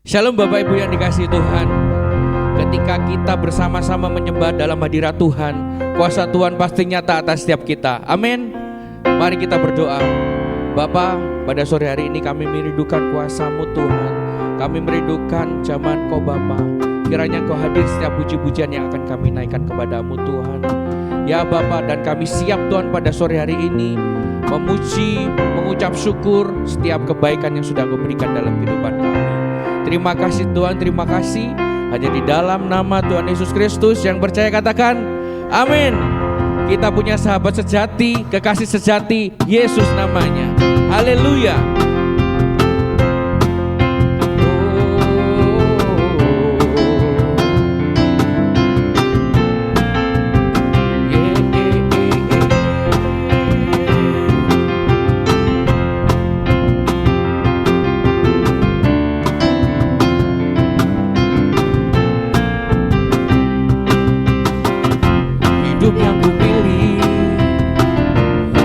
Shalom Bapak Ibu yang dikasihi Tuhan. Ketika kita bersama-sama menyembah dalam hadirat Tuhan, kuasa Tuhan pasti nyata atas setiap kita. Amin. Mari kita berdoa. Bapa, pada sore hari ini kami merindukan kuasa-Mu Tuhan. Kami merindukan zaman Kau Bapa. Kiranya Kau hadir setiap puji-pujian yang akan kami naikkan kepadamu Tuhan. Ya Bapa, dan kami siap Tuhan pada sore hari ini memuji, mengucap syukur setiap kebaikan yang sudah Kau berikan dalam kehidupan kami. Terima kasih Tuhan, terima kasih. Hanya di dalam nama Tuhan Yesus Kristus yang percaya katakan amin. Kita punya sahabat sejati, kekasih sejati, Yesus namanya. Haleluya.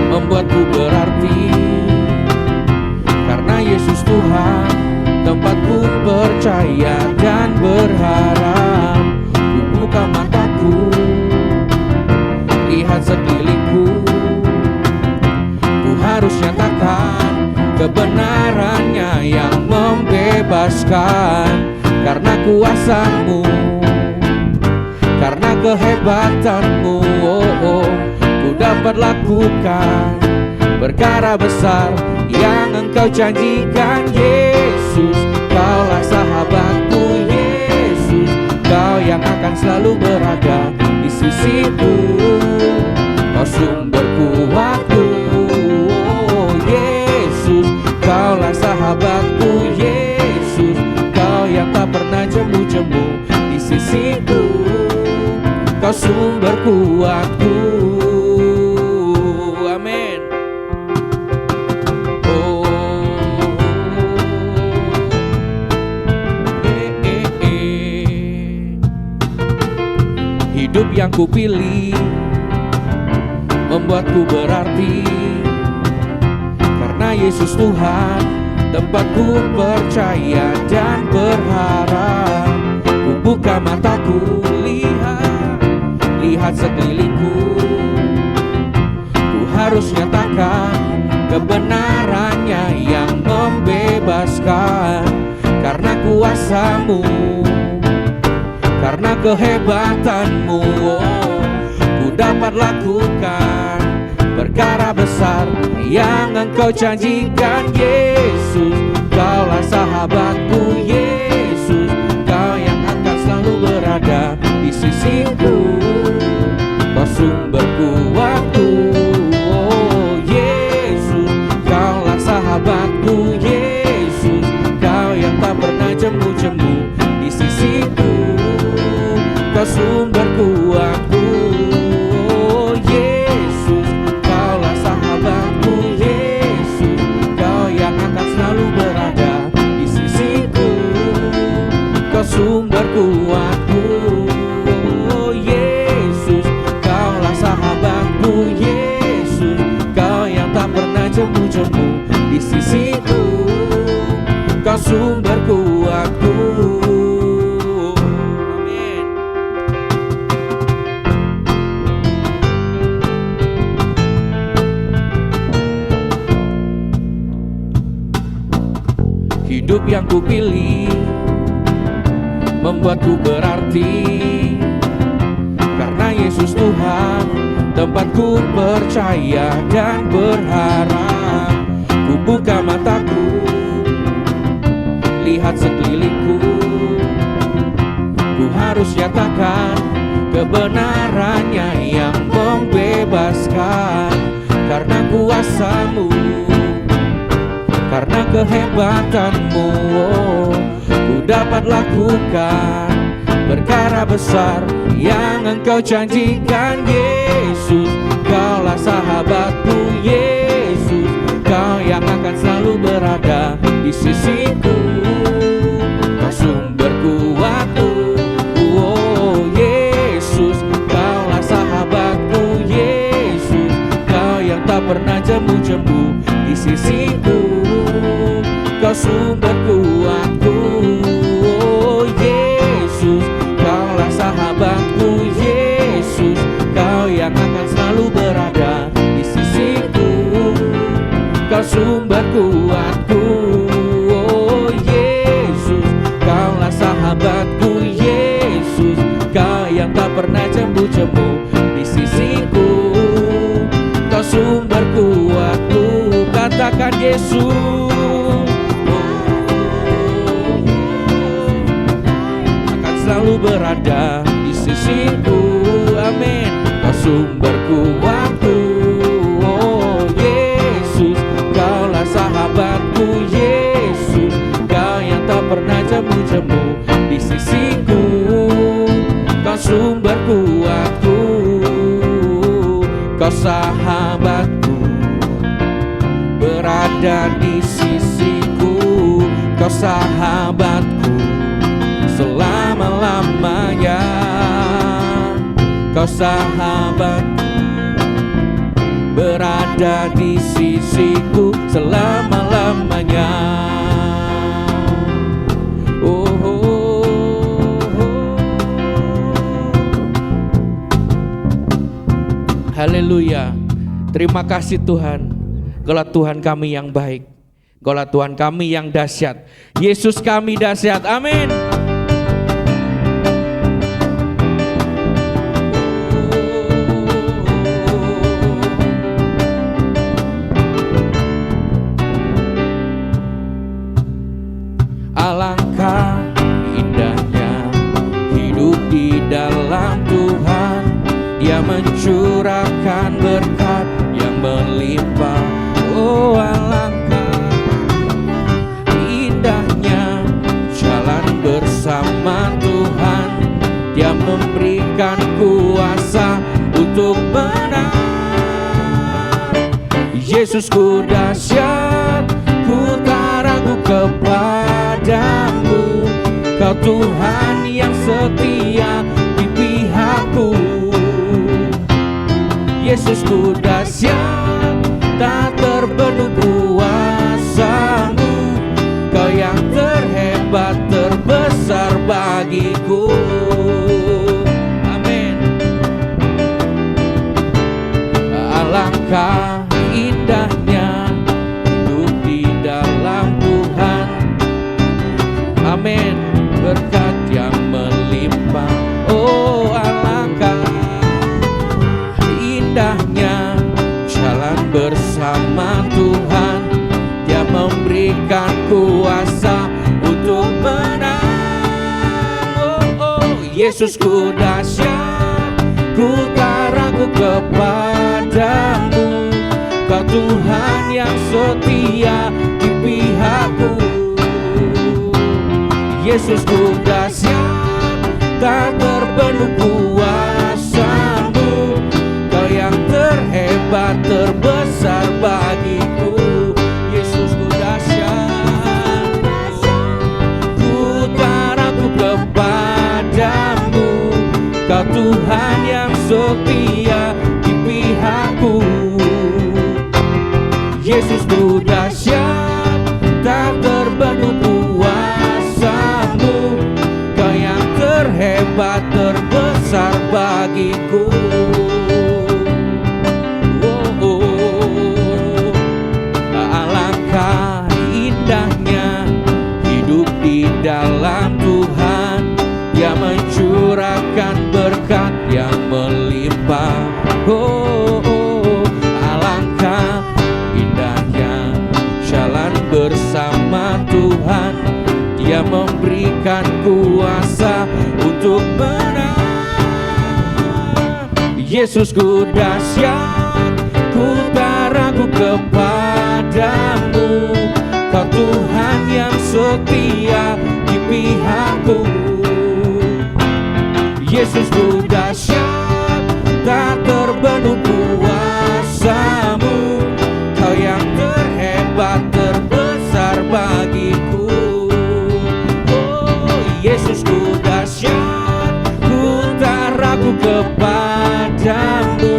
Membuatku berarti, karena Yesus Tuhan tempatku percaya dan berharap. Ku buka mataku, lihat sekelilingku. Ku harus nyatakan kebenarannya yang membebaskan. Karena kuasa-Mu, karena kehebatan-Mu, ku dapat lakukan perkara besar yang Engkau janjikan. Yesus, Kaulah sahabatku. Yesus, Kau yang akan selalu berada di sisiku. Kau sumber kuatku. Yesus, Kaulah sahabatku. Yesus, Kau yang tak pernah jemu-jemu di sisiku. Kau sumber kuatku. Amin. Hidup yang kupilih membuatku berarti, karena Yesus Tuhan tempatku percaya dan berharap. Ku buka mataku, lihat sekelilingku. Ku harus nyatakan kebenarannya yang membebaskan. Karena kuasa-Mu, karena kehebatan-Mu, ku dapat lakukan perkara besar yang Engkau janjikan. Yesus, Kaulah sahabatku. Yesus, Kau yang akan selalu berada di sisiku. Kau sumber kuatku. Yesus, Kaulah sahabatku. Yesus, Kau yang tak pernah jemu-jemu di sisiku. Kau sumber kuatku. Yesus, Kaulah sahabatku. Yesus, Kau yang akan selalu berada di sisiku. Kau sumber kuatku. Yesus, Kaulah sahabatku. Yesus, Kau yang tak pernah jemu-jemu di sisiku. Kau sumber kuatku. Amin. Hidup yang kupilih membuatku berarti, karena Yesus Tuhan tempatku percaya dan berharap. Ku buka mataku, lihat sekelilingku. Ku harus nyatakan kebenarannya yang membebaskan. Karena kuasa-Mu, karena kehebatan-Mu, ku dapat lakukan perkara besar yang Engkau janjikan. Yesus, Kaulah sahabatku. Yesus, Kau yang akan selalu berada di sisiku. Kau sumber kuatku. Yesus, Kaulah sahabatku. Yesus, Kau yang tak pernah jemu-jemu di sisiku. Kau sumber kuatku. sumber kuatku. Oh Yesus, Kaulah sahabatku. Yesus, Kau yang tak pernah cemburu di sisiku. Kau sumber kuatku. Katakan Yesus, akan selalu berada di sisiku. Amin. Kau sumber kuatku. Oh Yesus, Kaulah sahabatku. Yesus, Kau yang tak pernah jemu-jemu di sisiku. Kau sumber kuatku. Kau sahabatku, berada di sisiku. Kau sahabatku selama-lamanya. Kau sahabatku, berada di sisiku selama-lamanya. Oh, oh, oh. Haleluya. Terima kasih Tuhan. Kaulah Tuhan kami yang baik. Kaulah Tuhan kami yang dahsyat. Yesus kami dahsyat. Amin. Alangkah indahnya hidup di dalam Tuhan. Dia mencurahkan berkat yang melimpah. Oh alangkah indahnya jalan bersama Tuhan. Dia memberikan kuasa untuk menang. Yesusku dahsyat, ku tak ragu kepadamu. Kau Tuhan yang setia di pihakku. Yesusku dahsyat, tak terbendung kuasa-Mu. Kau yang terhebat, terbesar bagiku. Amin. Alangkah indahnya hidup di dalam Tuhan. Amin. Berkat yang melimpah. Oh alangkah indahnya jalan bersama Tuhan. Dia memberikan kuasa untuk menang. Oh, oh. Yesusku dahsyat, ku tak ragu kepadamu. Kau Tuhan yang setia di pihakku. Yesusku dahsyat, tak terbendung kuasa-Mu. Kau yang terhebat, terbesar bagiku. Yesusku dahsyat, ku tak ragu kepadamu. Kau Tuhan yang setia di pihakku. Yesusku dahsyat, tak terbendung kuasa-Mu. Kau yang terhebat, terbesar bagiku. Oh, oh. Alangkah indahnya hidup di dalam Tuhan. Dia mencurahkan berkat yang melimpah. Oh, oh. Alangkah indahnya jalan bersama Tuhan. Dia memberikan kuasa untuk menang. Yesusku dahsyat, ku tak ragu kepadamu. Kau Tuhan yang setia di pihakku. Yesusku dahsyat, tak terbendung kuasa-Mu. Kau yang terhebat, terbesar bagiku. Oh Yesusku dahsyat, ku tak ragu kepadamu.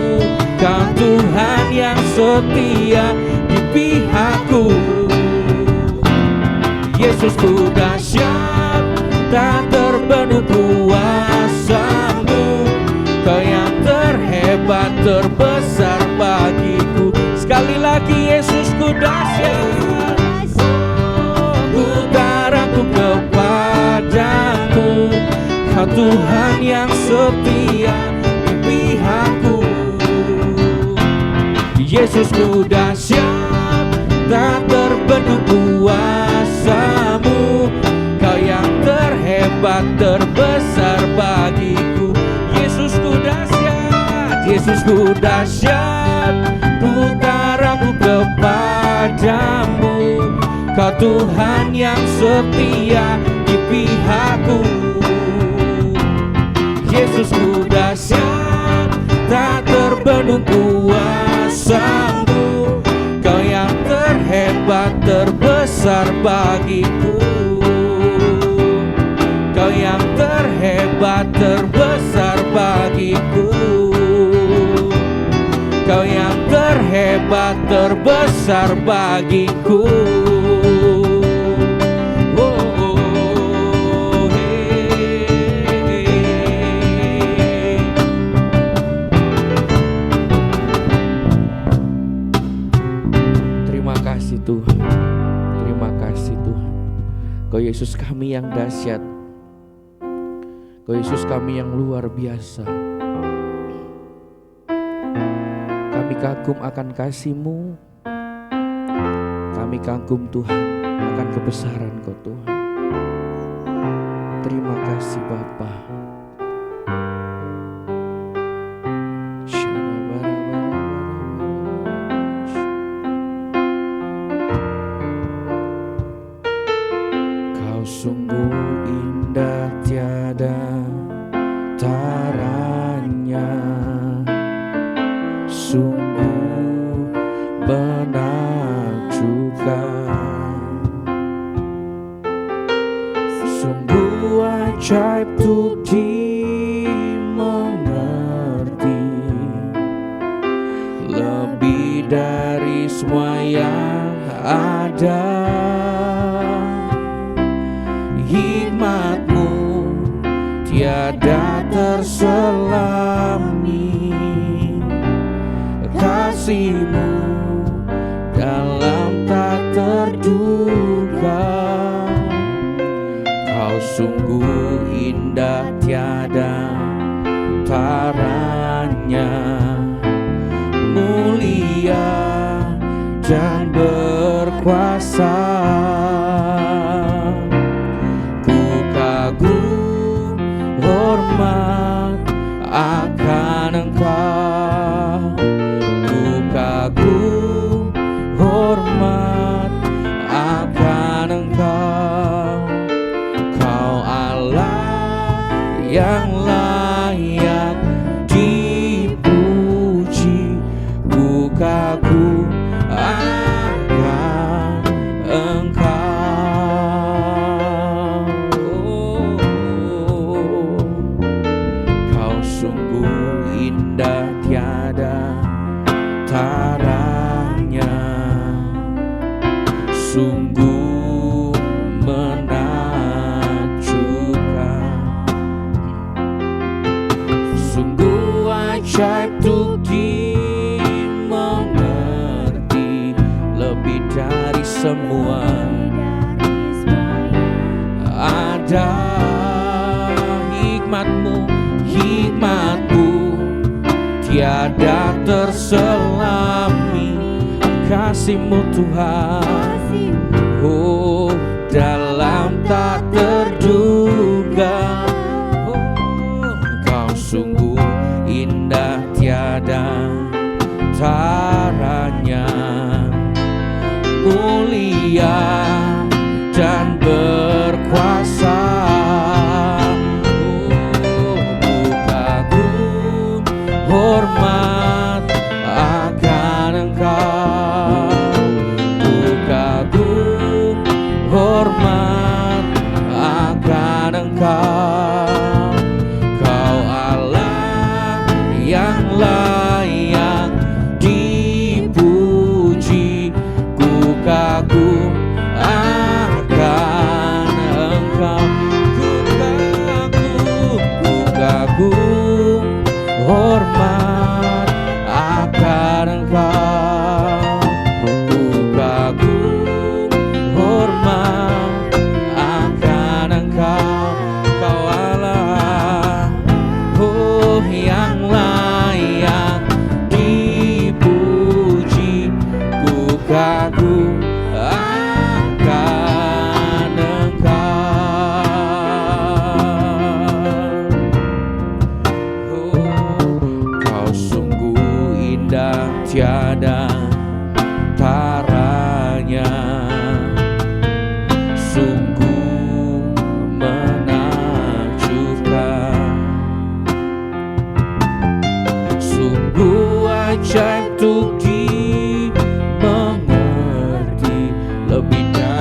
Kau Tuhan yang setia di pihakku. Yesusku dahsyat, tak terbendung kuasa-Mu. Kau yang terhebat, terbesar bagiku. Sekali lagi Yesusku dahsyat. Tuhan yang setia di pihakku. Yesusku dahsyat, tak terbendung kuasa-Mu. Kau yang terhebat, terbesar bagiku. Yesusku dahsyat, Yesusku dahsyat, putaraku kepadamu. Kau Tuhan yang setia di pihakku. Yesusku dahsyat, tak terbendung kuasa-Mu. Kau yang terhebat, terbesar bagiku. Kau yang terhebat, terbesar bagiku. Kau yang terhebat, terbesar bagiku. Terima kasih Tuhan, terima kasih Tuhan. Kau Yesus kami yang dahsyat, Kau Yesus kami yang luar biasa. Kami kagum akan kasih-Mu. Kami kagum Tuhan akan kebesaran Kau Tuhan. Terima kasih Bapa. Kau sungguh indah tiada taranya, sungguh menakjubkan, sungguh ajaib untuk dimengerti, lebih dari semua yang ada. Hikmat-Mu tiada terselami, kasih-Mu dalam tak terduga. Kau sungguh indah tiada taranya, mulia dan berkuasa. Ku kagum hormat akan Engkau. Kagum hormat akan Engkau. Kau Allah yang layak dipuji. Ku kagum akan Engkau. Kau sungguh indah tiada taranya, sungguh menakjubkan, sungguh ajaib untuk dimengerti, lebih dari semua ada. Hikmat-Mu, hikmat-Mu tiada terselami, kasih-Mu Tuhan, oh dalam tak terduga. Oh, Kau sungguh indah tiada taranya, mulia dan berkuasa. Hormat akan Engkau. Ku kagum hormat akan Engkau. Kau Allah yang layak dipuji. Ku kagum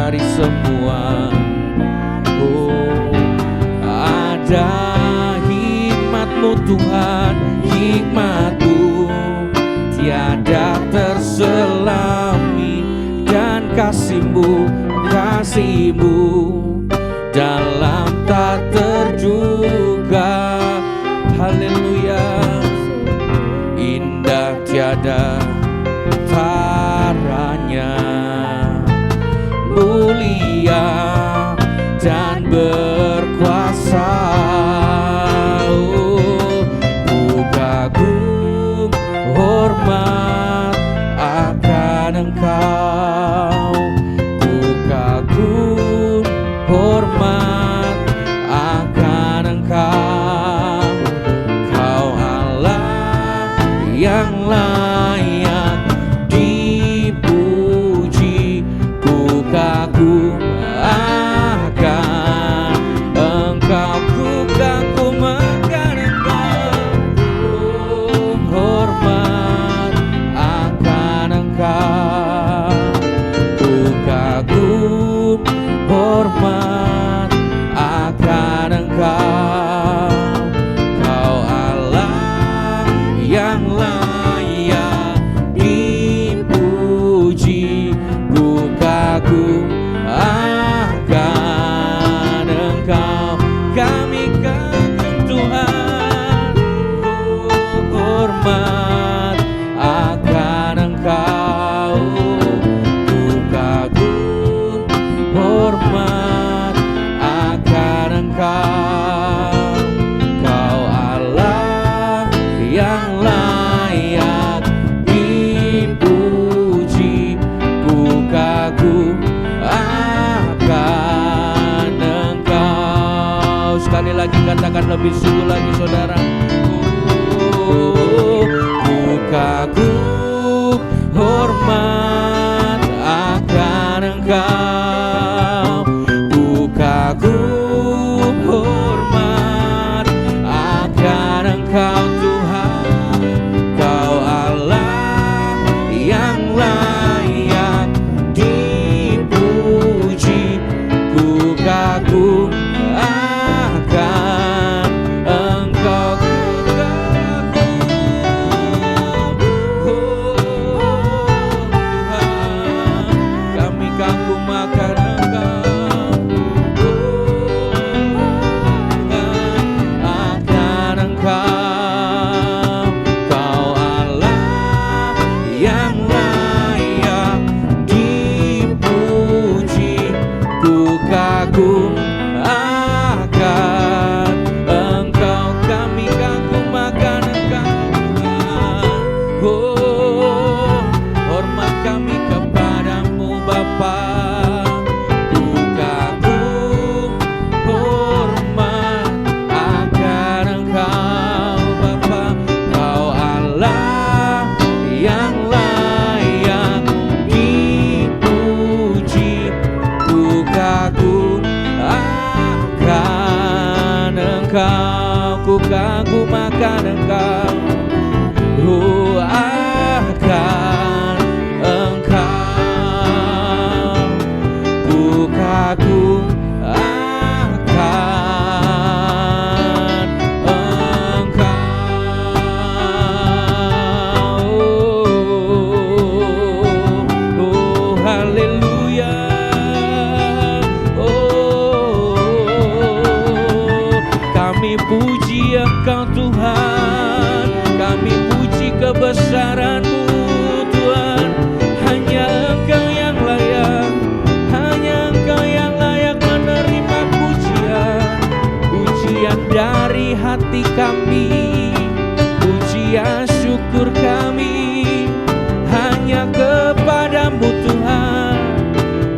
dari semua. Oh, ada hikmat-Mu Tuhan, hikmat-Mu tiada terselami, dan kasih-Mu, kasih-Mu dalam tak terduga. Haleluya, indah tiada taranya, mulia dan berkuasa. Oh, ku kagum hormat akan Engkau, ku kagum hormat akan Engkau. Kau Allah yang layak dipuji, ku kagum akan Engkau, ku kagum akan Engkau. Oh, hormat akan Engkau, ku kagum hormat akan Engkau. Kau Allah yang layak dipuji, ku kagum akan Engkau. Kami kagum Tuhan, oh, hormat akan Engkau, ku kagum hormat akan Engkau. Kau Allah yang layak dipuji, ku kagum akan Engkau. Sekali lagi katakan lebih sungguh lagi saudara. Oh, ku kagum hormat akan Engkau, ku kagum hormat akan Engkau Tuhan. Kau Allah yang layak dipuji, ku kagum akan Engkau, ku kagum. Oh Tuhan, kami kagum akan Engkau. Tuhan, akan Engkau. Kau Allah yang layak dipuji, ku kagum akan Engkau. Kami kagum akan Engkau. Oh, hormat kami kepadamu Bapa. Ku kagum hormat akan Engkau Bapa. Kau Allah yang layak dipuji, ku kagum akan Engkau, ku kagum akan Engkau. Oh, akan Engkau, ku kagum akan Engkau. Oh, haleluya. Oh, kami puji Engkau Tuhan, kami puji kebesaran-Mu Tuhan. Hanya Engkau yang layak, hanya Engkau yang layak menerima pujian. Pujian dari hati kami, pujian syukur kami hanya kepadamu Tuhan.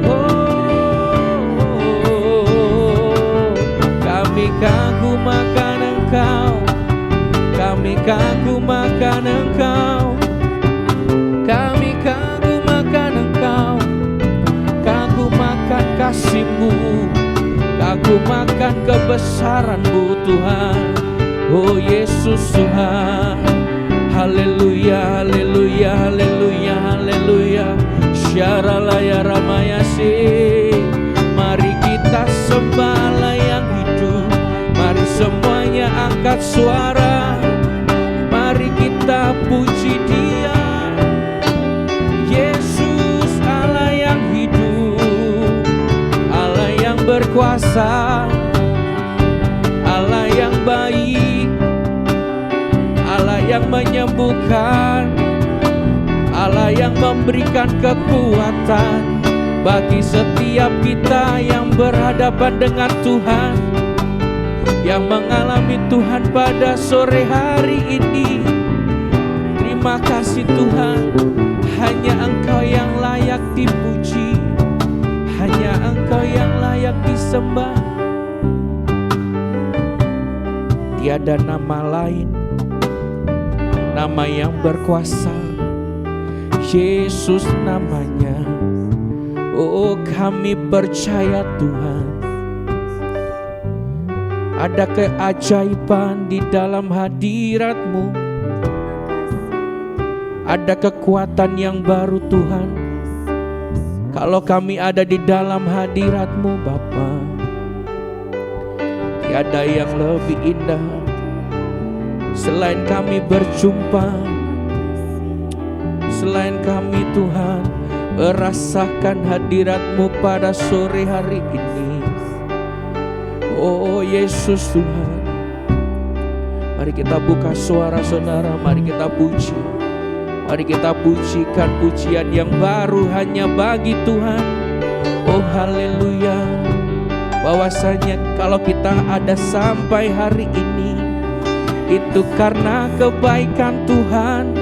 Oh, kami kagum akan Engkau, kami kagum akan Engkau, kami kagum akan Engkau. Kagum akan kasih-Mu, kagum akan kebesaran-Mu Tuhan. Oh Yesus Tuhan, haleluya, haleluya, haleluya, haleluya. Syaralaya ramayasi. suara, mari kita puji Dia. Yesus Allah yang hidup, Allah yang berkuasa, Allah yang baik, Allah yang menyembuhkan, Allah yang memberikan kekuatan bagi setiap kita yang berhadapan dengan Tuhan, yang mengalami Tuhan pada sore hari ini. Terima kasih Tuhan, hanya Engkau yang layak dipuji, hanya Engkau yang layak disembah. Tiada nama lain, nama yang berkuasa, Yesus namanya. Oh, kami percaya Tuhan, ada keajaiban di dalam hadirat-Mu, ada kekuatan yang baru Tuhan. Kalau kami ada di dalam hadirat-Mu Bapa, tiada yang lebih indah selain kami berjumpa, selain kami Tuhan merasakan hadirat-Mu pada sore hari ini. Oh Yesus Tuhan, mari kita buka suara saudara, mari kita puji, mari kita pujikan pujian yang baru hanya bagi Tuhan. Oh haleluya, bahwasanya kalau kita ada sampai hari ini, itu karena kebaikan Tuhan,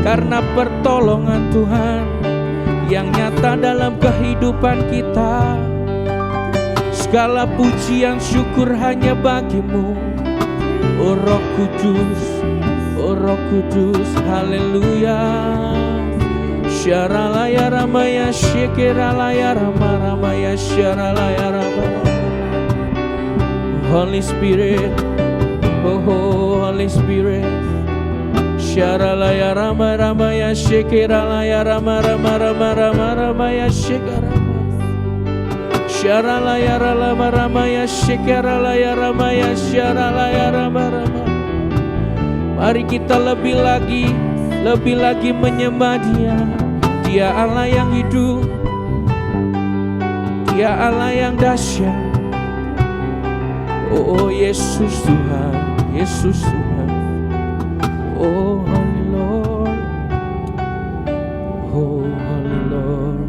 karena pertolongan Tuhan yang nyata dalam kehidupan kita. Segala pujian syukur hanya bagi-Mu, oh Roh Kudus, oh Roh Kudus, haleluya. Syaralaya ramaya syekiralaya rama syaralaya rama. Holy Spirit, oh Holy Spirit. Syaralaya ramaya syekiralaya rama ya syekara. Syaralaya ramaya syekiralaya ya syaralaya rama. Mari kita lebih lagi menyembah Dia. Dia Allah yang hidup, Dia Allah yang dahsyat. Oh Yesus Tuhan, Yesus Tuhan. Oh Holy Lord, oh Holy Lord.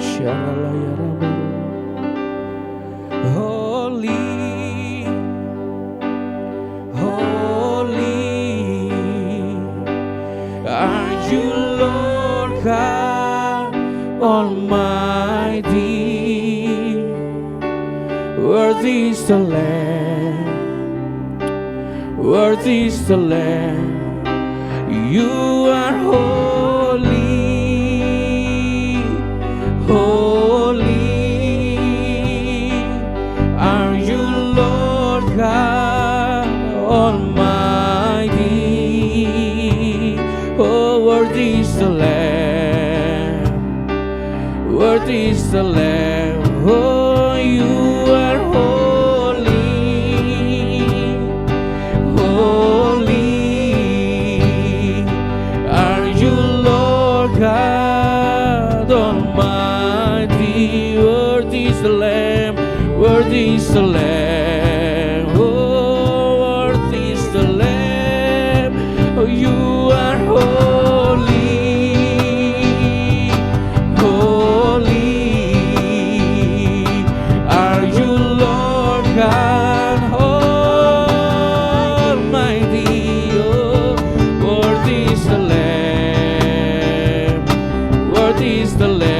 Syaralaya rama. Holy, holy are you Lord God Almighty. Worthy is the Lamb, worthy is the Lamb. You are holy, holy are you Lord God Almighty. Oh, worthy is the Lamb, worthy is the Lamb. Oh, you are holy, holy are you Lord God Almighty. Worthy is the Lamb, worthy is the Lamb. Oh, worthy is the Lamb. Oh, you are holy, holy are you Lord God Almighty. Oh, worthy is the Lamb, worthy is the Lamb.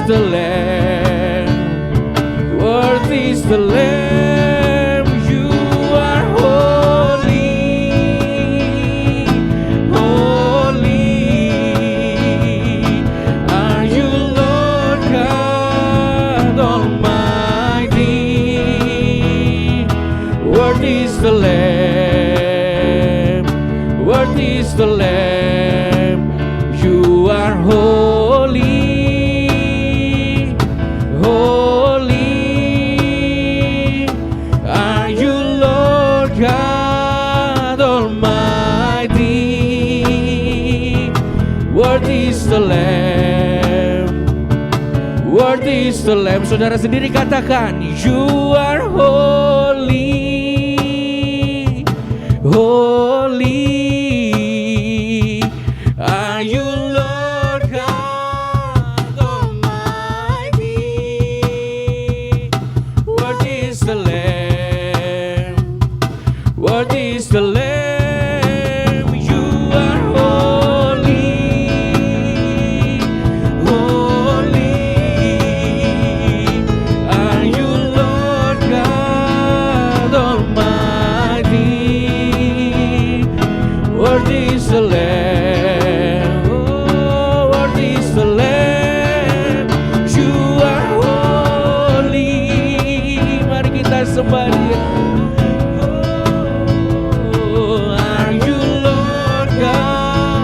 The Lamb, worthy is the Lamb. You Worthy is the Lamb, worthy is the Lamb. You are holy, holy are you, Lord God Almighty. Worthy is the Lamb, worthy is the Lamb. Saudara sendiri katakan, you are holy, holy are you, Lord God Almighty. Worthy is the Lamb, worthy is the Lamb. You are holy, holy are you, Lord God Almighty. Worthy is the Lamb, oh, worthy is the Lamb. You are holy. Mari kita sembah Dia. Oh, are you, Lord God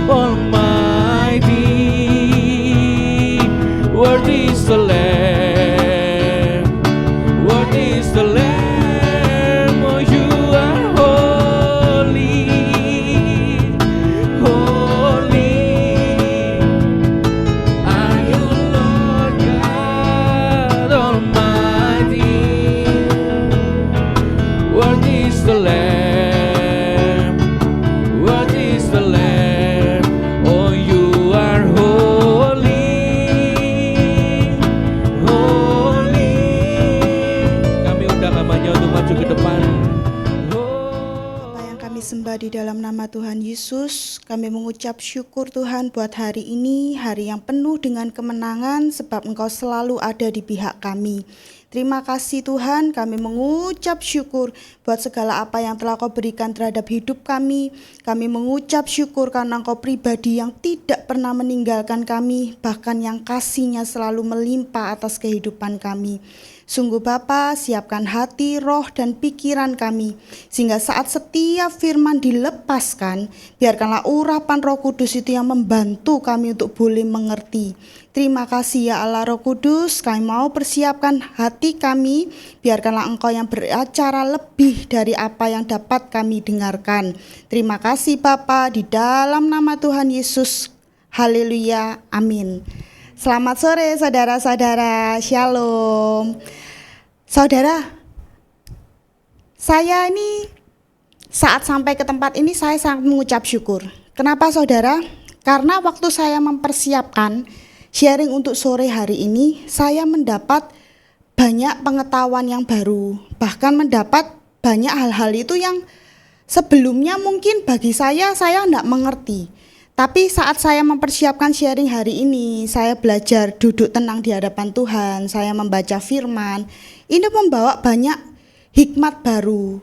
Almighty. Worthy is the Lamb, worthy is the Lamb. Oh, you are holy, holy are you, Lord God Almighty. Worthy is the Lamb, worthy is the Lamb. Oh, you are holy, holy. Kami undang namanya untuk maju ke depan. Bapa yang kami sembah di dalam nama Tuhan Yesus, kami mengucap syukur Tuhan buat hari ini, hari yang penuh dengan kemenangan sebab Engkau selalu ada di pihak kami. Terima kasih Tuhan, kami mengucap syukur buat segala apa yang telah Kau berikan terhadap hidup kami. Kami mengucap syukur karena Engkau pribadi yang tidak pernah meninggalkan kami, bahkan yang kasih-Nya selalu melimpah atas kehidupan kami. Sungguh Bapa, siapkan hati, roh, dan pikiran kami, sehingga saat setiap firman dilepaskan, biarkanlah urapan Roh Kudus itu yang membantu kami untuk boleh mengerti. Terima kasih ya Allah Roh Kudus, kami mau persiapkan hati kami, biarkanlah Engkau yang beracara lebih dari apa yang dapat kami dengarkan. Terima kasih Bapa, di dalam nama Tuhan Yesus, haleluya, amin. Selamat sore saudara-saudara, shalom. Saudara, saya ini saat sampai ke tempat ini saya sangat mengucap syukur. Kenapa saudara? Karena waktu saya mempersiapkan sharing untuk sore hari ini, saya mendapat banyak pengetahuan yang baru. Bahkan mendapat banyak hal-hal itu yang sebelumnya mungkin bagi saya tidak mengerti. Tapi saat saya mempersiapkan sharing hari ini, saya belajar duduk tenang di hadapan Tuhan, saya membaca firman, ini membawa banyak hikmat baru,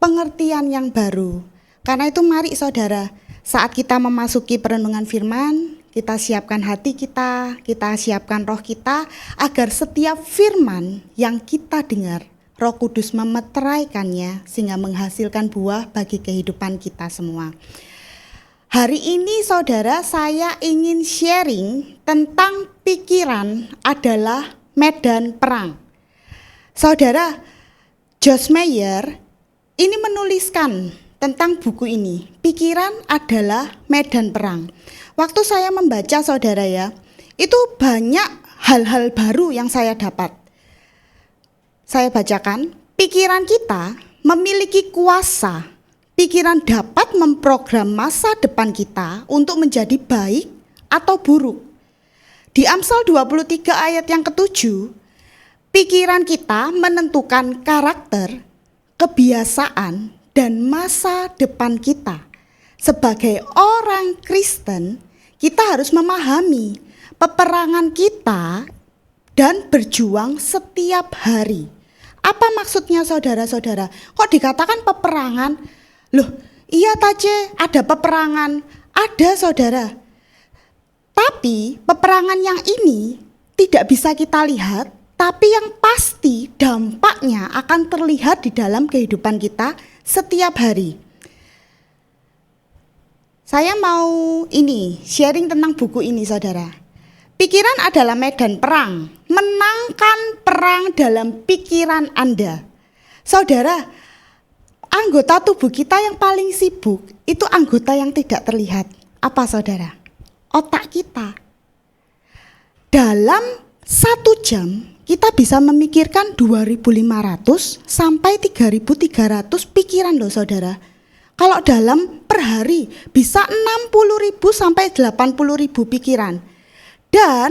pengertian yang baru. Karena itu mari saudara, saat kita memasuki perenungan firman, kita siapkan hati kita siapkan roh kita, agar setiap firman yang kita dengar, Roh Kudus memeteraikannya sehingga menghasilkan buah bagi kehidupan kita semua. Hari ini saudara, saya ingin sharing tentang pikiran adalah medan perang. Saudara, Joyce Meyer ini menuliskan tentang buku ini, pikiran adalah medan perang. Waktu saya membaca saudara ya, itu banyak hal-hal baru yang saya dapat. Saya bacakan, pikiran kita memiliki kuasa. Pikiran dapat memprogram masa depan kita untuk menjadi baik atau buruk. Di Amsal 23 ayat yang ke-7, pikiran kita menentukan karakter, kebiasaan, dan masa depan kita. Sebagai orang Kristen, kita harus memahami peperangan kita dan berjuang setiap hari. Apa maksudnya saudara-saudara? Kok dikatakan peperangan? Loh, iya Tace, ada peperangan. Ada saudara. Tapi peperangan yang ini tidak bisa kita lihat, tapi yang pasti dampaknya akan terlihat di dalam kehidupan kita setiap hari. Saya mau sharing tentang buku ini, saudara. Pikiran adalah medan perang. Menangkan perang dalam pikiran Anda. Saudara, anggota tubuh kita yang paling sibuk itu anggota yang tidak terlihat. Apa, saudara? Otak kita. Dalam 1 jam kita bisa memikirkan 2.500 sampai 3.300 pikiran loh, saudara. Kalau dalam per hari bisa 60.000 sampai 80.000 pikiran. Dan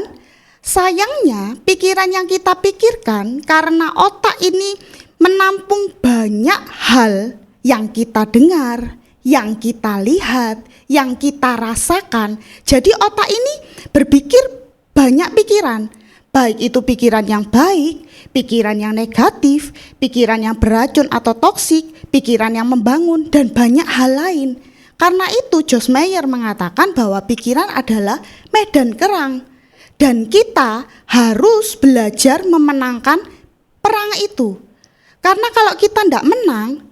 sayangnya pikiran yang kita pikirkan karena otak ini menampung banyak hal yang kita dengar, yang kita lihat, yang kita rasakan. Jadi otak ini berpikir banyak pikiran. Baik itu pikiran yang baik, pikiran yang negatif, pikiran yang beracun atau toksik, pikiran yang membangun, dan banyak hal lain. Karena itu Joyce Meyer mengatakan bahwa pikiran adalah medan perang. Dan kita harus belajar memenangkan perang itu. Karena kalau kita tidak menang,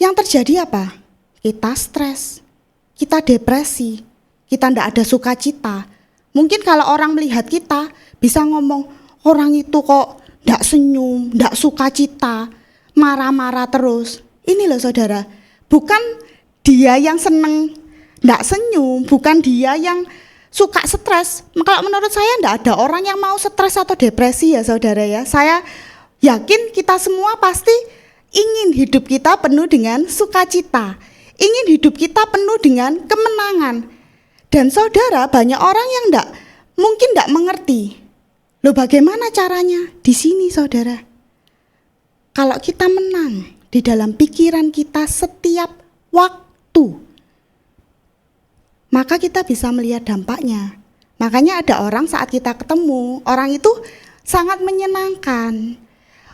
yang terjadi apa? Kita stres, kita depresi, kita tidak ada sukacita. Mungkin kalau orang melihat kita bisa ngomong, orang itu kok tidak senyum, tidak sukacita, marah-marah terus. Ini loh, saudara, bukan dia yang seneng tidak senyum, bukan dia yang suka stres. Kalau menurut saya tidak ada orang yang mau stres atau depresi ya, saudara ya. Saya yakin kita semua pasti ingin hidup kita penuh dengan sukacita, ingin hidup kita penuh dengan kemenangan. Dan saudara, banyak orang yang mungkin tidak mengerti. Loh, bagaimana caranya? Di sini, saudara. Kalau kita menang di dalam pikiran kita setiap waktu, maka kita bisa melihat dampaknya. Makanya ada orang saat kita ketemu, orang itu sangat menyenangkan.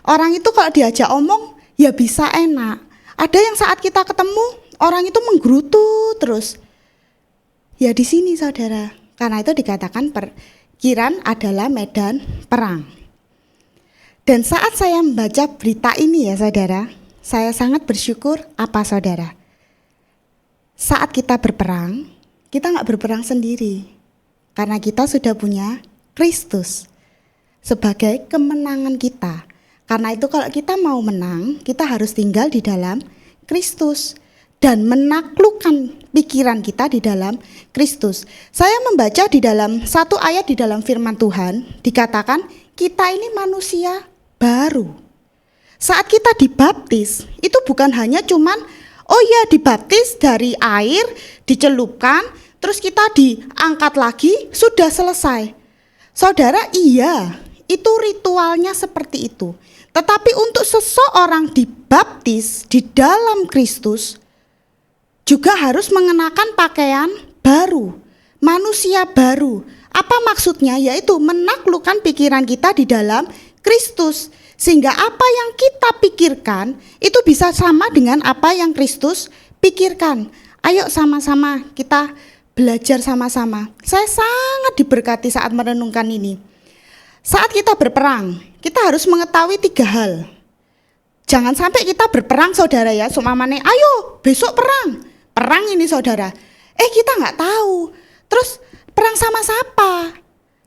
Orang itu kalau diajak omong, ya bisa enak. Ada yang saat kita ketemu, orang itu menggerutu terus. Ya di sini, saudara, karena itu dikatakan pikiran adalah medan perang. Dan saat saya membaca berita ini ya, saudara, saya sangat bersyukur apa, saudara? Saat kita berperang, kita nggak berperang sendiri, karena kita sudah punya Kristus sebagai kemenangan kita. Karena itu kalau kita mau menang, kita harus tinggal di dalam Kristus dan menaklukkan pikiran kita di dalam Kristus. Saya membaca di dalam satu ayat di dalam firman Tuhan, dikatakan kita ini manusia baru. Saat kita dibaptis, itu bukan hanya cuman dibaptis dari air, dicelupkan, terus kita diangkat lagi, sudah selesai. Saudara, iya, itu ritualnya seperti itu. Tetapi untuk seseorang dibaptis di dalam Kristus, juga harus mengenakan pakaian baru, manusia baru. Apa maksudnya? Yaitu menaklukkan pikiran kita di dalam Kristus. Sehingga apa yang kita pikirkan itu bisa sama dengan apa yang Kristus pikirkan. Ayo sama-sama kita belajar sama-sama. Saya sangat diberkati saat merenungkan ini. Saat kita berperang, kita harus mengetahui 3 hal. Jangan sampai kita berperang, saudara ya, seumpamanya, ayo besok perang. Perang ini, saudara. Kita nggak tahu. Terus perang sama siapa?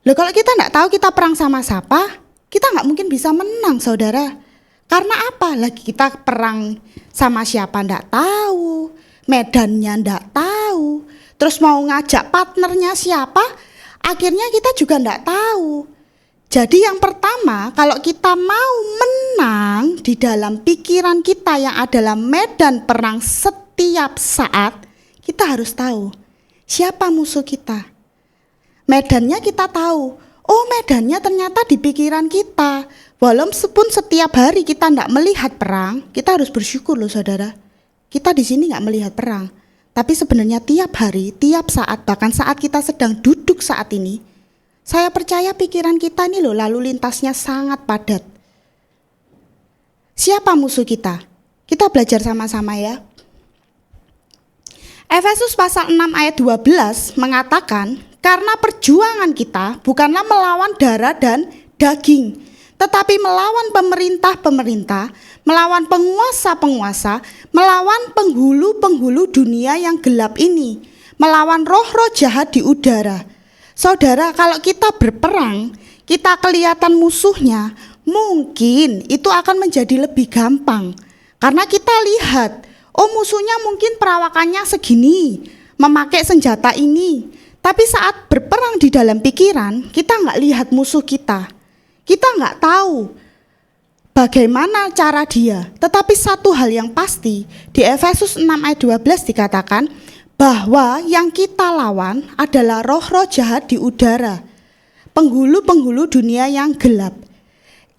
Loh, kalau kita nggak tahu kita perang sama siapa, kita nggak mungkin bisa menang, saudara. Karena apa? Lagi kita perang sama siapa nggak tahu, medannya nggak tahu. Terus mau ngajak partnernya siapa, akhirnya kita juga nggak tahu. Jadi yang pertama, kalau kita mau menang di dalam pikiran kita yang adalah medan perang setiap saat, kita harus tahu siapa musuh kita. Medannya kita tahu. Oh, medannya ternyata di pikiran kita. Walaupun setiap hari kita tidak melihat perang, kita harus bersyukur loh, saudara. Kita di sini nggak melihat perang, tapi sebenarnya tiap hari, tiap saat, bahkan saat kita sedang duduk saat ini, saya percaya pikiran kita ini loh lalu lintasnya sangat padat. Siapa musuh kita? Kita belajar sama-sama ya. Efesus pasal 6 ayat 12 mengatakan, karena perjuangan kita bukanlah melawan darah dan daging, tetapi melawan pemerintah-pemerintah, melawan penguasa-penguasa, melawan penghulu-penghulu dunia yang gelap ini, melawan roh-roh jahat di udara. Saudara, kalau kita berperang, kita kelihatan musuhnya, mungkin itu akan menjadi lebih gampang. Karena kita lihat, oh musuhnya mungkin perawakannya segini, memakai senjata ini. Tapi saat berperang di dalam pikiran, kita nggak lihat musuh kita. Kita nggak tahu bagaimana cara dia. Tetapi satu hal yang pasti, di Efesus 6 ayat 12 dikatakan, bahwa yang kita lawan adalah roh-roh jahat di udara, penghulu-penghulu dunia yang gelap.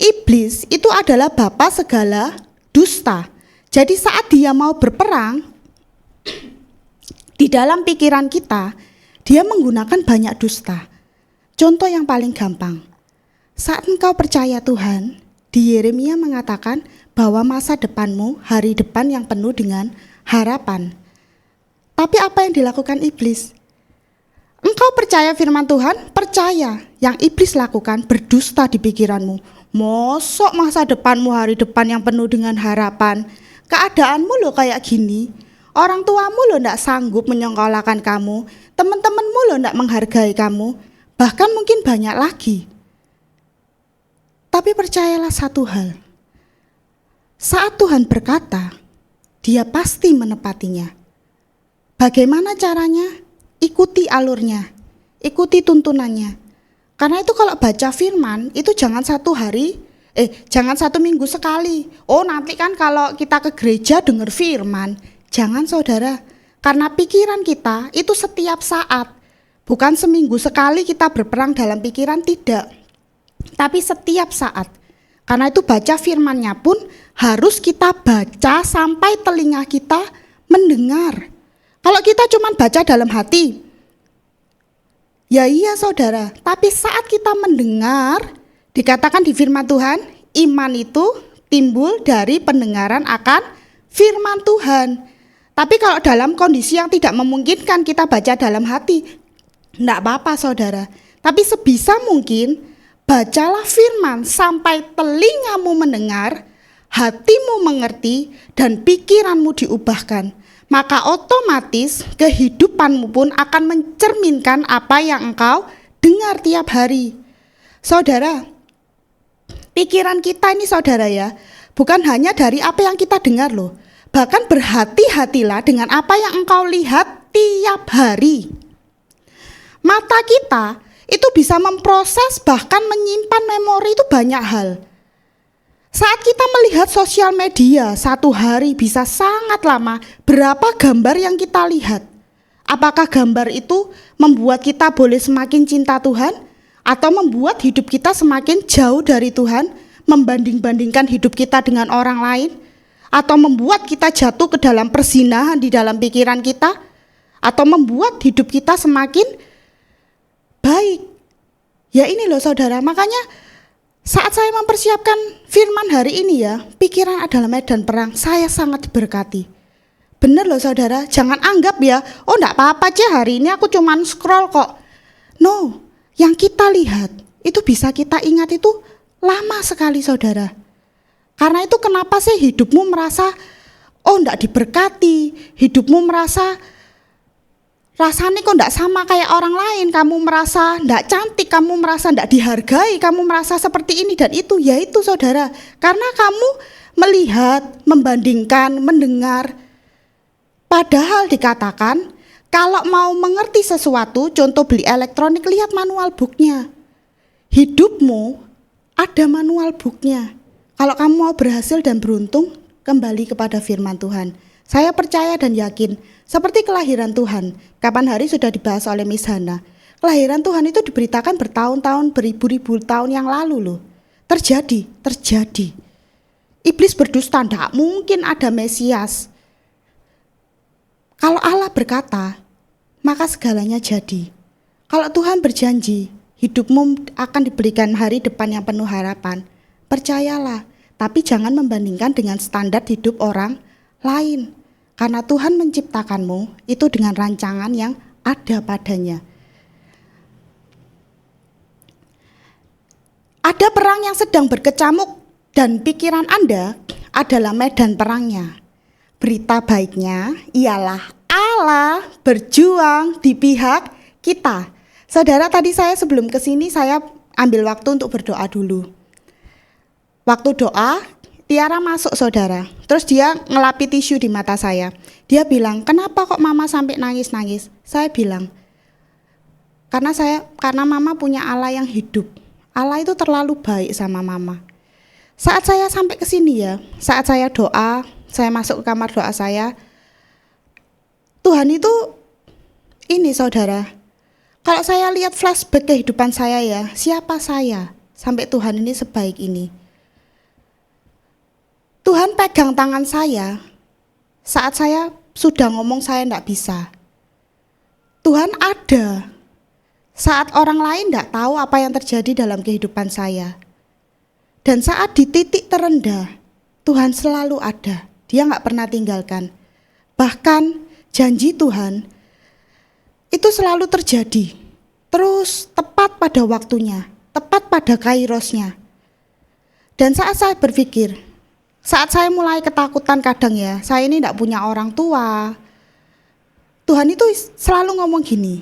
Iblis itu adalah bapa segala dusta. Jadi saat dia mau berperang, di dalam pikiran kita, dia menggunakan banyak dusta. Contoh yang paling gampang, saat engkau percaya Tuhan, di Yeremia mengatakan bahwa masa depanmu, hari depan yang penuh dengan harapan. Tapi apa yang dilakukan iblis? Engkau percaya firman Tuhan? Percaya. Yang iblis lakukan berdusta di pikiranmu. Mosok masa depanmu, hari depan yang penuh dengan harapan. Keadaanmu loh kayak gini. Orang tuamu loh ndak sanggup menyengkolahkan kamu. Teman-temanmu loh ndak menghargai kamu. Bahkan mungkin banyak lagi. Tapi percayalah satu hal. Saat Tuhan berkata, Dia pasti menepatinya. Bagaimana caranya? Ikuti alurnya. Ikuti tuntunannya. Karena itu kalau baca firman, itu jangan jangan 1 minggu sekali. Oh nanti kan kalau kita ke gereja dengar firman. Jangan saudara, karena pikiran kita itu setiap saat. Bukan seminggu sekali kita berperang dalam pikiran, tidak. Tapi setiap saat. Karena itu baca firmannya pun harus kita baca sampai telinga kita mendengar. Kalau kita cuma baca dalam hati, ya iya saudara, tapi saat kita mendengar, dikatakan di firman Tuhan, iman itu timbul dari pendengaran akan firman Tuhan. Tapi kalau dalam kondisi yang tidak memungkinkan kita baca dalam hati, enggak apa-apa saudara. Tapi sebisa mungkin, bacalah firman sampai telingamu mendengar, hatimu mengerti, dan pikiranmu diubahkan. Maka otomatis kehidupanmu pun akan mencerminkan apa yang engkau dengar tiap hari. Saudara, pikiran kita ini saudara ya, bukan hanya dari apa yang kita dengar loh. Bahkan berhati-hatilah dengan apa yang engkau lihat tiap hari. Mata kita itu bisa memproses bahkan menyimpan memori itu banyak hal. Saat kita melihat sosial media, satu hari bisa sangat lama. Berapa gambar yang kita lihat? Apakah gambar itu membuat kita boleh semakin cinta Tuhan? Atau membuat hidup kita semakin jauh dari Tuhan? Membanding-bandingkan hidup kita dengan orang lain? Atau membuat kita jatuh ke dalam perzinahan di dalam pikiran kita? Atau membuat hidup kita semakin baik? Ya ini loh saudara, makanya saat saya mempersiapkan firman hari ini ya, pikiran adalah medan perang, saya sangat diberkati. Bener loh saudara, jangan anggap ya, oh enggak apa-apa aja hari ini aku cuman scroll kok. No, yang kita lihat, itu bisa kita ingat itu lama sekali saudara. Karena itu kenapa sih hidupmu merasa, oh enggak diberkati, hidupmu merasa rasanya kok enggak sama kayak orang lain, kamu merasa enggak cantik, kamu merasa enggak dihargai, kamu merasa seperti ini dan itu, yaitu saudara, karena kamu melihat, membandingkan, mendengar. Padahal dikatakan, kalau mau mengerti sesuatu, contoh beli elektronik, lihat manual booknya. Hidupmu ada manual booknya. Kalau kamu mau berhasil dan beruntung, kembali kepada firman Tuhan. Saya percaya dan yakin, seperti kelahiran Tuhan, kapan hari sudah dibahas oleh Miss Hana. Kelahiran Tuhan itu diberitakan bertahun-tahun, beribu-ribu tahun yang lalu loh. Terjadi. Iblis berdusta, tidak mungkin ada Mesias. Kalau Allah berkata, maka segalanya jadi. Kalau Tuhan berjanji, hidupmu akan diberikan hari depan yang penuh harapan. Percayalah, tapi jangan membandingkan dengan standar hidup orang lain. Karena Tuhan menciptakanmu itu dengan rancangan yang ada padanya. Ada perang yang sedang berkecamuk dan pikiran Anda adalah medan perangnya. Berita baiknya ialah Allah berjuang di pihak kita. Saudara, tadi saya sebelum kesini saya ambil waktu untuk berdoa dulu. Waktu doa, Tiara masuk saudara. Terus dia ngelapi tisu di mata saya. Dia bilang, kenapa kok mama sampai nangis-nangis? Saya bilang, karena mama punya Allah yang hidup. Allah itu terlalu baik sama mama. Saat saya sampai ke sini ya, saat saya doa, saya masuk ke kamar doa saya, Tuhan itu ini saudara. Kalau saya lihat flashback kehidupan saya ya, siapa saya sampai Tuhan ini sebaik ini? Tuhan pegang tangan saya saat saya sudah ngomong saya enggak bisa. Tuhan ada saat orang lain enggak tahu apa yang terjadi dalam kehidupan saya. Dan saat di titik terendah, Tuhan selalu ada. Dia enggak pernah tinggalkan. Bahkan janji Tuhan itu selalu terjadi. Terus tepat pada waktunya, tepat pada kairosnya. Dan saat saya berpikir, saat saya mulai ketakutan kadang ya, saya ini enggak punya orang tua. Tuhan itu selalu ngomong gini,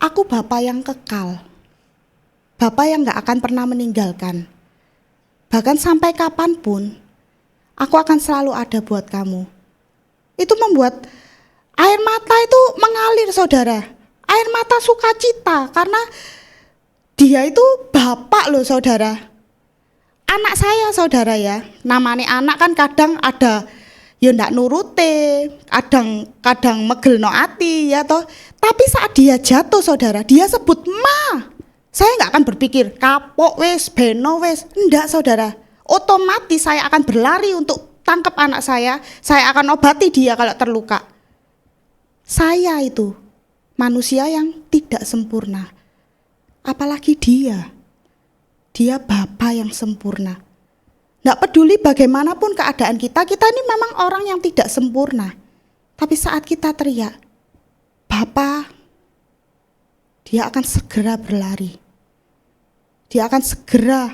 aku Bapa yang kekal. Bapa yang enggak akan pernah meninggalkan. Bahkan sampai kapanpun, aku akan selalu ada buat kamu. Itu membuat air mata itu mengalir saudara. Air mata sukacita karena dia itu bapak loh saudara. Anak saya saudara ya, namanya anak kan kadang ada ya ndak nurute, kadang megelno ati ya toh. Tapi saat dia jatuh saudara, dia sebut ma. Saya nggak akan berpikir kapok wes, beno wes, enggak saudara. Otomatis saya akan berlari untuk tangkap anak saya akan obati dia kalau terluka. Saya itu manusia yang tidak sempurna. Apalagi dia Bapa yang sempurna. Nggak peduli bagaimanapun keadaan kita ini memang orang yang tidak sempurna. Tapi saat kita teriak, Bapa, dia akan segera berlari. Dia akan segera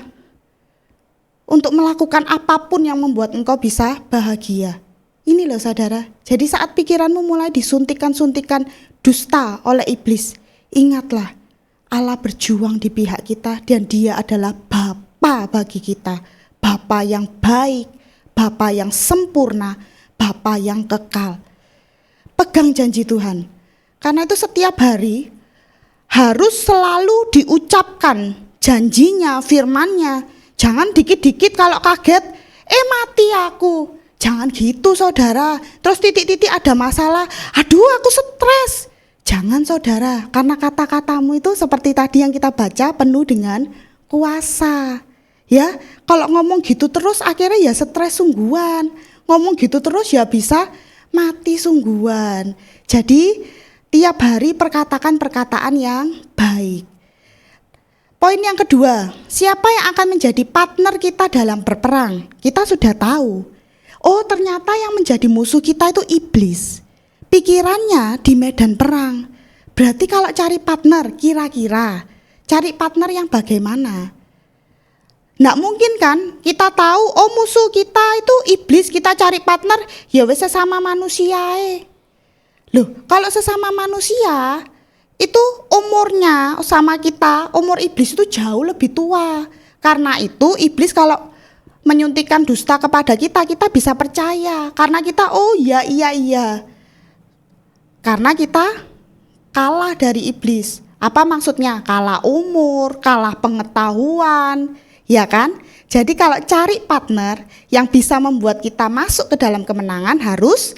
untuk melakukan apapun yang membuat engkau bisa bahagia. Ini loh saudara, jadi saat pikiranmu mulai disuntikan-suntikan dusta oleh iblis, ingatlah Allah berjuang di pihak kita dan dia adalah Bapa bagi kita. Bapa yang baik, Bapa yang sempurna, Bapa yang kekal. Pegang janji Tuhan, karena itu setiap hari harus selalu diucapkan janjinya, firmannya. Jangan dikit-dikit kalau kaget, mati aku. Jangan gitu saudara. Terus titik-titik ada masalah, aduh aku stres. Jangan saudara, karena kata-katamu itu seperti tadi yang kita baca penuh dengan kuasa. Ya, kalau ngomong gitu terus akhirnya ya stres sungguhan. Ngomong gitu terus ya bisa mati sungguhan. Jadi tiap hari perkatakan perkataan yang baik. Poin yang kedua, siapa yang akan menjadi partner kita dalam berperang? Kita sudah tahu. Oh, ternyata yang menjadi musuh kita itu iblis. Pikirannya di medan perang. Berarti kalau cari partner, kira-kira cari partner yang bagaimana? Nggak mungkin kan kita tahu, oh musuh kita itu iblis, kita cari partner, ya wes sesama manusia. Loh, kalau sesama manusia, itu umurnya sama kita, umur iblis itu jauh lebih tua. Karena itu iblis kalau menyuntikkan dusta kepada kita bisa percaya. Karena kita iya. Karena kita kalah dari iblis. Apa maksudnya? Kalah umur, kalah pengetahuan, ya kan? Jadi kalau cari partner yang bisa membuat kita masuk ke dalam kemenangan harus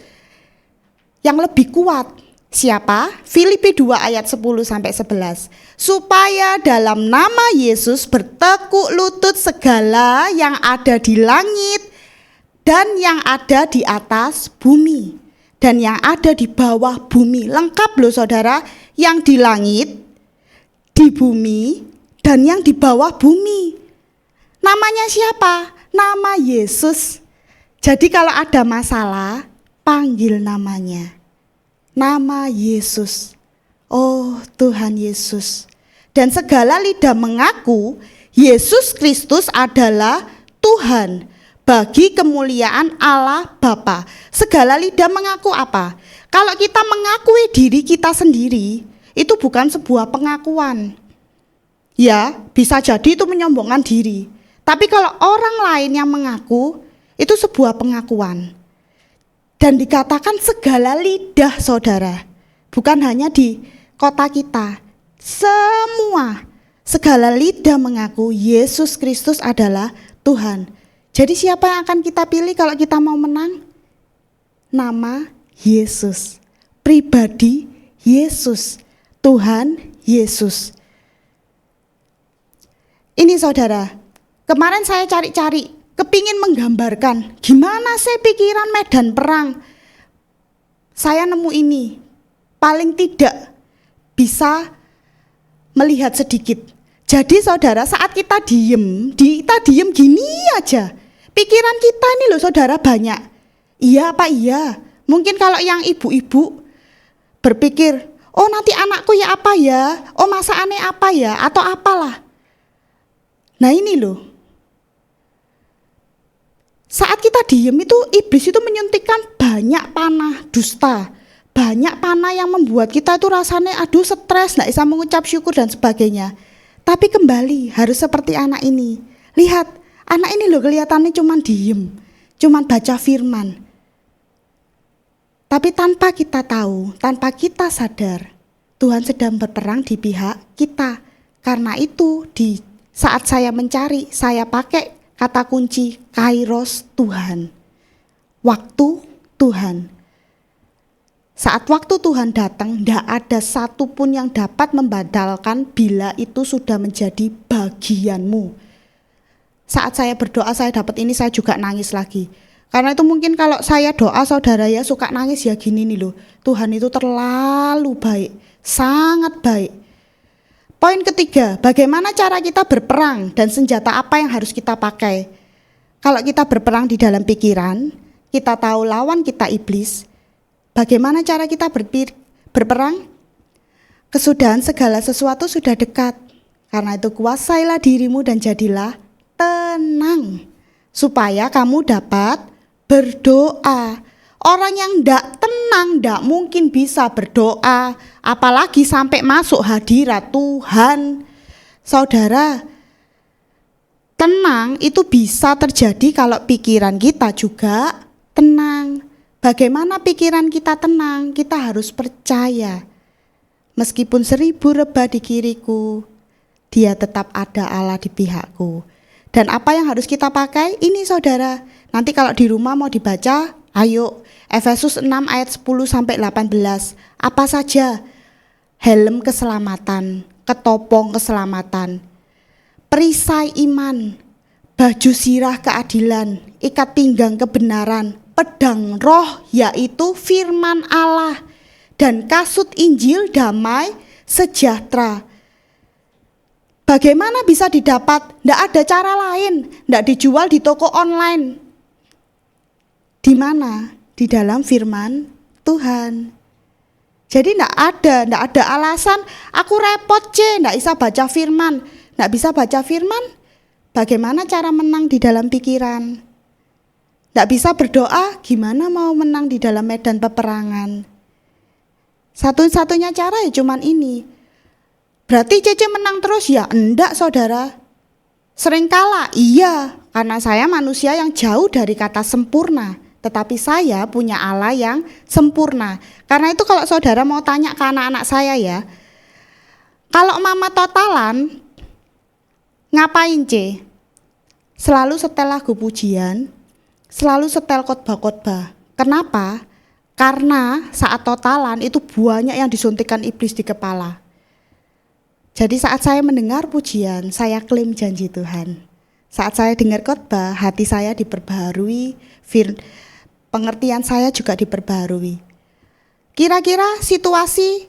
yang lebih kuat. Siapa? Filipi 2 ayat 10-11. Supaya dalam nama Yesus bertekuk lutut segala yang ada di langit dan yang ada di atas bumi dan yang ada di bawah bumi. Lengkap loh saudara, yang di langit, di bumi, dan yang di bawah bumi. Namanya siapa? Nama Yesus. Jadi kalau ada masalah, panggil namanya. Nama Yesus. Oh Tuhan Yesus. Dan segala lidah mengaku Yesus Kristus adalah Tuhan bagi kemuliaan Allah Bapa. Segala lidah mengaku apa? Kalau kita mengakui diri kita sendiri, itu bukan sebuah pengakuan. Ya, bisa jadi itu menyombongkan diri. Tapi kalau orang lain yang mengaku, itu sebuah pengakuan. Dan dikatakan segala lidah, saudara. Bukan hanya di kota kita. Semua, segala lidah mengaku Yesus Kristus adalah Tuhan. Jadi siapa yang akan kita pilih kalau kita mau menang? Nama Yesus. Pribadi Yesus. Tuhan Yesus. Ini saudara, kemarin saya cari-cari, kepingin menggambarkan gimana sih pikiran medan perang. Saya nemu ini, paling tidak bisa melihat sedikit. Jadi saudara, saat kita diem gini aja. Pikiran kita ini loh saudara banyak. Iya apa iya? Mungkin kalau yang ibu-ibu berpikir, oh nanti anakku ya apa ya? Oh masakannya apa ya? Atau apalah. Nah ini loh, saat kita diem itu iblis itu menyuntikkan banyak panah dusta, banyak panah yang membuat kita itu rasanya aduh stres, gak bisa mengucap syukur dan sebagainya. Tapi kembali harus seperti anak ini. Lihat, anak ini loh kelihatannya cuman diem, cuman baca firman. Tapi tanpa kita tahu, tanpa kita sadar, Tuhan sedang berperang di pihak kita. Karena itu saat saya mencari, saya pakai kata kunci kairos Tuhan. Waktu Tuhan. Saat waktu Tuhan datang, tidak ada satupun yang dapat membatalkan bila itu sudah menjadi bagianmu. Saat saya berdoa, saya dapat ini, saya juga nangis lagi. Karena itu mungkin kalau saya doa saudara ya suka nangis ya gini nih loh. Tuhan itu terlalu baik, sangat baik. Poin ketiga, bagaimana cara kita berperang dan senjata apa yang harus kita pakai? Kalau kita berperang di dalam pikiran, kita tahu lawan kita iblis. Bagaimana cara kita berperang? Kesudahan segala sesuatu sudah dekat. Karena itu kuasailah dirimu dan jadilah tenang. Supaya kamu dapat berdoa. Orang yang tidak tenang tidak mungkin bisa berdoa, apalagi sampai masuk hadirat Tuhan. Saudara, tenang itu bisa terjadi kalau pikiran kita juga tenang. Bagaimana pikiran kita tenang? Kita harus percaya. Meskipun 1000 rebah di kiriku, dia tetap ada Allah di pihakku. Dan apa yang harus kita pakai? Ini saudara, nanti kalau di rumah mau dibaca, ayo. Efesus 6 ayat 10 sampai 18. Apa saja? Helm keselamatan, ketopong keselamatan, perisai iman, baju sirah keadilan, ikat pinggang kebenaran, pedang roh yaitu firman Allah, dan kasut Injil damai sejahtera. Bagaimana bisa didapat? Tidak ada cara lain, tidak dijual di toko online. Di mana? Di dalam firman Tuhan. Jadi tidak ada alasan aku repot tidak bisa baca firman. Tidak bisa baca firman, bagaimana cara menang di dalam pikiran? Tidak bisa berdoa, gimana mau menang di dalam medan peperangan? Satu-satunya cara ya cuman ini. Berarti Cece menang terus ya? Enggak saudara. Sering kalah, iya, karena saya manusia yang jauh dari kata sempurna. Tetapi saya punya Allah yang sempurna. Karena itu kalau saudara mau tanya ke anak-anak saya ya, kalau mama totalan, ngapain C? Selalu setel lagu pujian, selalu setel khotbah-khotbah. Kenapa? Karena saat totalan itu banyak yang disuntikkan iblis di kepala. Jadi saat saya mendengar pujian, saya klaim janji Tuhan. Saat saya dengar khotbah, hati saya diperbaharui, pengertian saya juga diperbaharui. Kira-kira situasi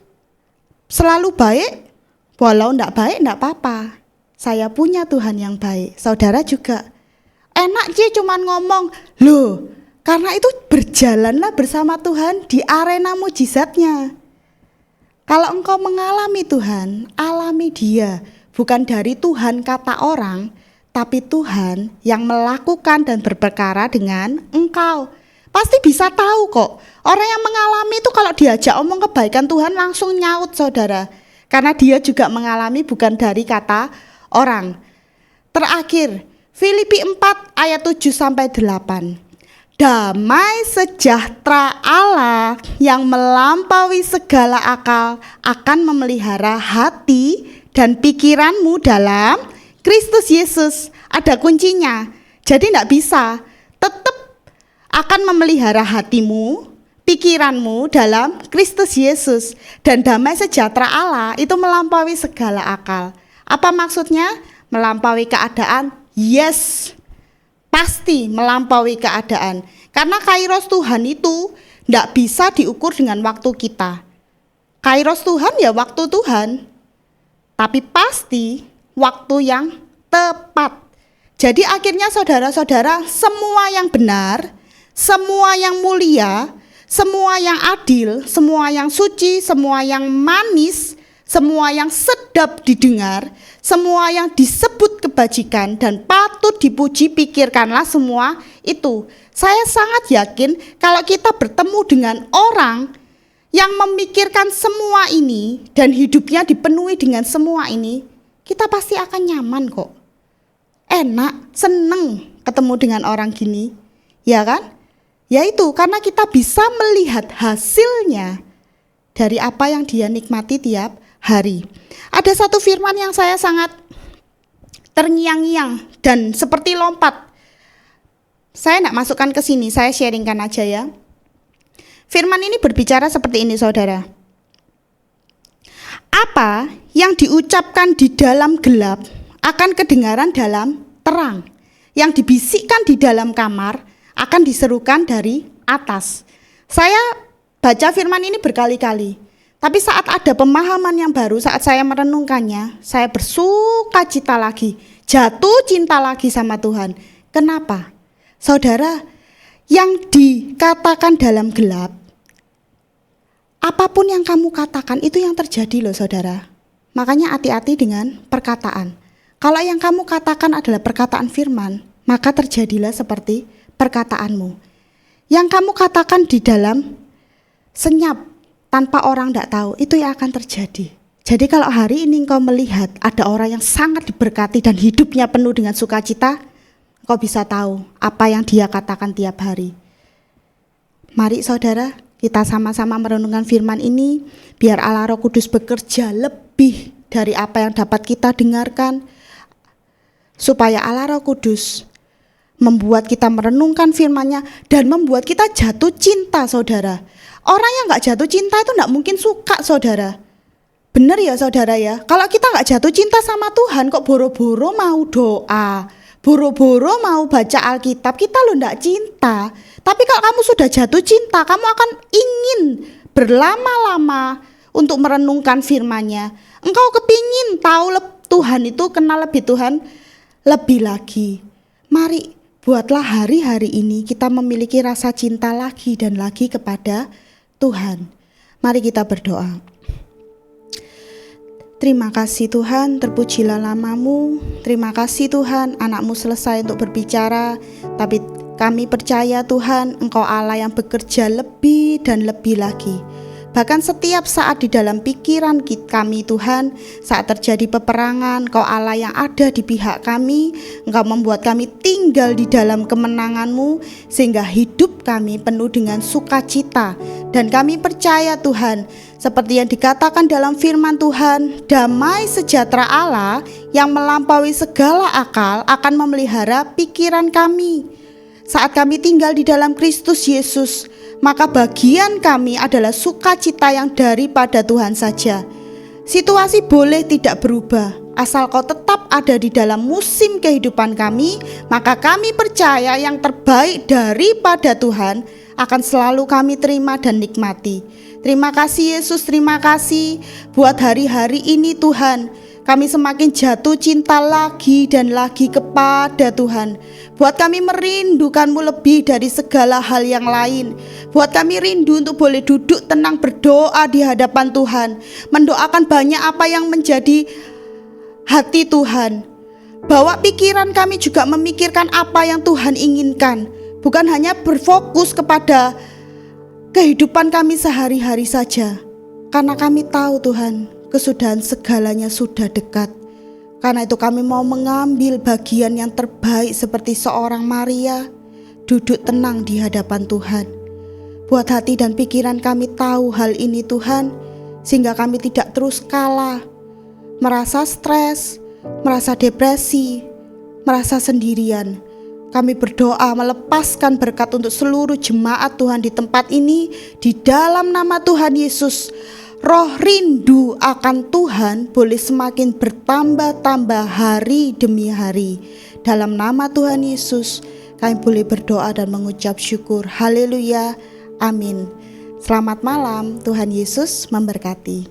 selalu baik? Walau enggak baik enggak apa-apa. Saya punya Tuhan yang baik. Saudara juga. Enak sih cuman ngomong, loh, karena itu berjalanlah bersama Tuhan di arena mujizatnya. Kalau engkau mengalami Tuhan, alami Dia. bukan dari Tuhan kata orang, tapi Tuhan yang melakukan dan berperkara dengan engkau. Pasti bisa tahu kok. Orang yang mengalami itu kalau diajak omong kebaikan Tuhan langsung nyaut saudara. Karena dia juga mengalami bukan dari kata orang. Terakhir, Filipi 4 ayat 7-8. Damai sejahtera Allah yang melampaui segala akal akan memelihara hati dan pikiranmu dalam Kristus Yesus. Ada kuncinya. Jadi tidak bisa. Tetap akan memelihara hatimu, pikiranmu dalam Kristus Yesus. Dan damai sejahtera Allah itu melampaui segala akal. Apa maksudnya? Melampaui keadaan? Yes, pasti melampaui keadaan. Karena kairos Tuhan itu tidak bisa diukur dengan waktu kita. Kairos Tuhan ya waktu Tuhan. Tapi pasti waktu yang tepat. Jadi akhirnya saudara-saudara, semua yang benar, semua yang mulia, semua yang adil, semua yang suci, semua yang manis, semua yang sedap didengar, semua yang disebut kebajikan dan patut dipuji, pikirkanlah semua itu. Saya sangat yakin kalau kita bertemu dengan orang yang memikirkan semua ini dan hidupnya dipenuhi dengan semua ini, kita pasti akan nyaman kok. Enak, seneng ketemu dengan orang gini, ya kan? Yaitu karena kita bisa melihat hasilnya dari apa yang dia nikmati tiap hari. Ada satu firman yang saya sangat terngiang-ngiang dan seperti lompat. Saya tidak masukkan ke sini, saya sharingkan aja ya. Firman ini berbicara seperti ini saudara. Apa yang diucapkan di dalam gelap akan kedengaran dalam terang. Yang dibisikkan di dalam kamar akan diserukan dari atas. Saya baca firman ini berkali-kali. Tapi saat ada pemahaman yang baru, saat saya merenungkannya, saya bersuka cita lagi, jatuh cinta lagi sama Tuhan. Kenapa? Saudara, yang dikatakan dalam gelap, apapun yang kamu katakan itu yang terjadi loh saudara. Makanya hati-hati dengan perkataan. Kalau yang kamu katakan adalah perkataan firman, maka terjadilah seperti perkataanmu. Yang kamu katakan di dalam senyap tanpa orang tidak tahu, itu yang akan terjadi. Jadi kalau hari ini engkau melihat ada orang yang sangat diberkati dan hidupnya penuh dengan sukacita, engkau bisa tahu apa yang dia katakan tiap hari. Mari saudara, kita sama-sama merenungkan firman ini, biar Allah Roh Kudus bekerja lebih dari apa yang dapat kita dengarkan, supaya Allah Roh Kudus membuat kita merenungkan firman-Nya dan membuat kita jatuh cinta saudara. Orang yang gak jatuh cinta itu gak mungkin suka saudara. Benar ya saudara ya. Kalau kita gak jatuh cinta sama Tuhan, kok boro-boro mau doa, boro-boro mau baca Alkitab, kita lo gak cinta. Tapi kalau kamu sudah jatuh cinta, kamu akan ingin berlama-lama untuk merenungkan firman-Nya. Engkau kepingin tahu Tuhan itu, kenal lebih Tuhan lebih lagi. Mari buatlah hari-hari ini kita memiliki rasa cinta lagi dan lagi kepada Tuhan. Mari kita berdoa. Terima kasih Tuhan, terpujilah namamu. Terima kasih Tuhan, anakmu selesai untuk berbicara. Tapi kami percaya Tuhan, Engkau Allah yang bekerja lebih dan lebih lagi. Bahkan setiap saat di dalam pikiran kami Tuhan, saat terjadi peperangan, Engkau Allah yang ada di pihak kami. Engkau membuat kami tinggal di dalam kemenangan-Mu, sehingga hidup kami penuh dengan sukacita. Dan kami percaya Tuhan, seperti yang dikatakan dalam firman Tuhan, damai sejahtera Allah yang melampaui segala akal akan memelihara pikiran kami. Saat kami tinggal di dalam Kristus Yesus, maka bagian kami adalah sukacita yang daripada Tuhan saja. Situasi boleh tidak berubah, asal Kau tetap ada di dalam musim kehidupan kami, maka kami percaya yang terbaik daripada Tuhan akan selalu kami terima dan nikmati. Terima kasih Yesus, terima kasih buat hari-hari ini Tuhan. Kami semakin jatuh cinta lagi dan lagi kepada Tuhan. Buat kami merindukan-Mu lebih dari segala hal yang lain. Buat kami rindu untuk boleh duduk tenang berdoa di hadapan Tuhan. Mendoakan banyak apa yang menjadi hati Tuhan. Bawa pikiran kami juga memikirkan apa yang Tuhan inginkan, bukan hanya berfokus kepada kehidupan kami sehari-hari saja. Karena kami tahu Tuhan, kesudahan segalanya sudah dekat. Karena itu kami mau mengambil bagian yang terbaik seperti seorang Maria, duduk tenang di hadapan Tuhan. Buat hati dan pikiran kami tahu hal ini Tuhan, sehingga kami tidak terus kalah, merasa stres, merasa depresi, merasa sendirian. Kami berdoa melepaskan berkat untuk seluruh jemaat Tuhan di tempat ini, di dalam nama Tuhan Yesus. Roh rindu akan Tuhan boleh semakin bertambah-tambah hari demi hari. Dalam nama Tuhan Yesus kami boleh berdoa dan mengucap syukur. Haleluya, amin. Selamat malam, Tuhan Yesus memberkati.